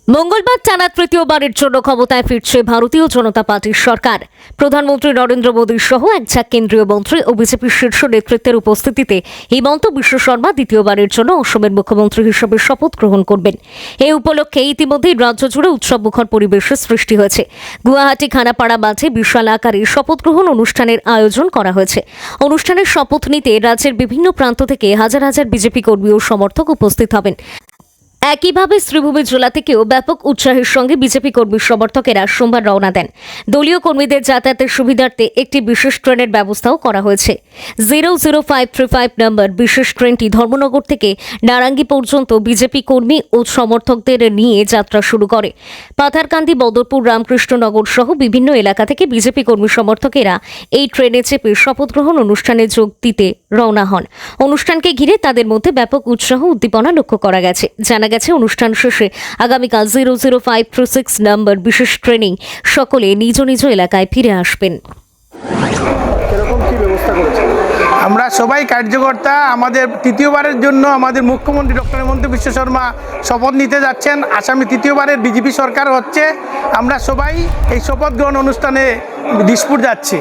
মঙ্গলবার টানা তৃতীয়বারের জন্য ক্ষমতায় ফিরছে ভারতীয় জনতা পার্টির সরকার। প্রধানমন্ত্রী নরেন্দ্র মোদী সহ একঝাঁক কেন্দ্রীয় মন্ত্রী ও বিজেপির শীর্ষ নেতৃত্বের উপস্থিতিতে হিমন্ত বিশ্ব শর্মা দ্বিতীয়বারের জন্য অসমের মুখ্যমন্ত্রী হিসেবে শপথ গ্রহণ করবেন। এই উপলক্ষে ইতিমধ্যেই রাজ্য জুড়ে উৎসবমুখর পরিবেশের সৃষ্টি হয়েছে। গুয়াহাটি খানাপাড়া মাঠে বিশাল আকারে শপথ গ্রহণ অনুষ্ঠানের আয়োজন করা হয়েছে। অনুষ্ঠানের শপথ নিতে রাজ্যের বিভিন্ন প্রান্ত থেকে হাজার হাজার বিজেপি কর্মী ও সমর্থক উপস্থিত হবেন। একইভাবে শ্রীভূমি জেলা থেকেও ব্যাপক উৎসাহের সঙ্গে বিজেপি কর্মী সমর্থকেরা সোমবার রওনা দেন। দলীয় কর্মীদের যাতায়াতের সুবিধার্থে একটি বিশেষ ট্রেনের ব্যবস্থাও করা হয়েছে। 00535 নম্বর বিশেষ ট্রেনটি ধর্মনগর থেকে নারাঙ্গি পর্যন্ত বিজেপি কর্মী ও সমর্থকদের নিয়ে যাত্রা শুরু করে। পাথারকান্দি, বদরপুর, রামকৃষ্ণনগর সহ বিভিন্ন এলাকা থেকে বিজেপি কর্মী সমর্থকেরা এই ট্রেনে চেপে শপথ গ্রহণ অনুষ্ঠানে যোগ দিতে রওনা হন। অনুষ্ঠানকে ঘিরে তাদের মধ্যে ব্যাপক উৎসাহ উদ্দীপনা লক্ষ্য করা গেছে। জানা গেছে অনুষ্ঠান শেষে আগামীকাল 00536 নম্বর বিশেষ ট্রেনিং সকলে নিজ নিজ এলাকায় ফিরে আসবেন। আমরা সবাই কার্যকর্তা আমাদের তৃতীয়বারের জন্য আমাদের মুখ্যমন্ত্রী ডক্টর হিমন্ত বিশ্ব শর্মা শপথ নিতে যাচ্ছেন। আসামে তৃতীয়বারের বিজেপি সরকার হচ্ছে। আমরা সবাই এই শপথ গ্রহণ অনুষ্ঠানে দিসপুর যাচ্ছি।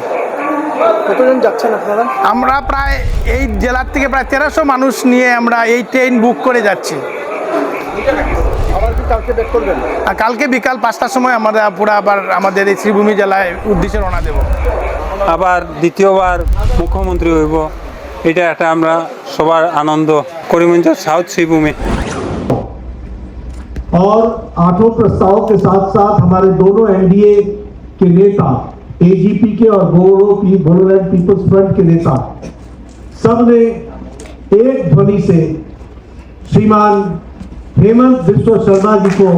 কতজন যাচ্ছেন আপনারা? আমরা প্রায় এই জেলার থেকে প্রায় 1300 মানুষ নিয়ে আমরা এই ট্রেন বুক করে যাচ্ছি। আবার কি কালকে ব্যাক করবেন? আর কালকে বিকাল 5টার সময় আমরা পুরো আবার আমাদের এই শ্রীভূমি জেলায় উদ্দেশ্যে রওনা দেব। আবার দ্বিতীয়বার মুখ্যমন্ত্রী হইব, এটা একটা আমরা সবার আনন্দ। করিমগঞ্জ সাউথ শ্রীভূমি। और 8 प्रस्ताव के साथ साथ हमारे दोनों एनडीए के नेता, एजीपी के और बोडोलैंड पीपल्स फ्रंट के नेता, सब ने एक ध्वनि से श्रीमान हेमंत बिस्व शर्मा जी को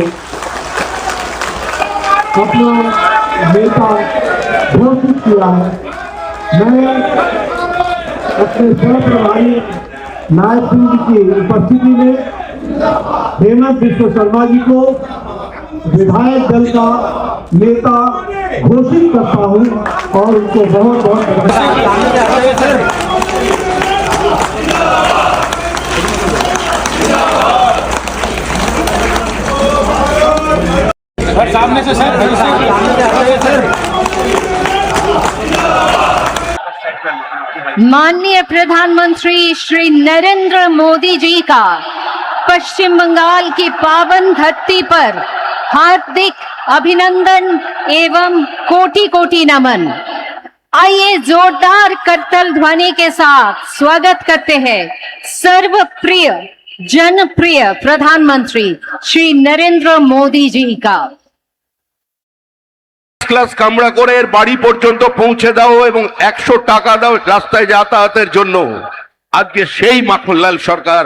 अपना नेता घोषित किया है। मैं अपने सह प्रभारी नायक सिंह जी की उपस्थिति में हेमंत बिस्व शर्मा जी को विधायक दल का नेता घोषित करता हूं और उनको बहुत बहुत सामने से सर माननीय प्रधानमंत्री श्री नरेंद्र मोदी जी का पश्चिम बंगाल की पावन धरती पर हार्दिक अभिनंदन एवं कोटि कोटि नमन। आइए जोरदार करतल ध्वनि के साथ स्वागत करते हैं सर्वप्रिय जनप्रिय प्रधानमंत्री श्री नरेंद्र मोदी जी का। ক্লাস কামড়া করে এর বাড়ি পর্যন্ত পৌঁছে দাও এবং 100 টাকা দাও রাস্তায় যাতায়াতের জন্য। আজকে সেই মাখনলাল সরকার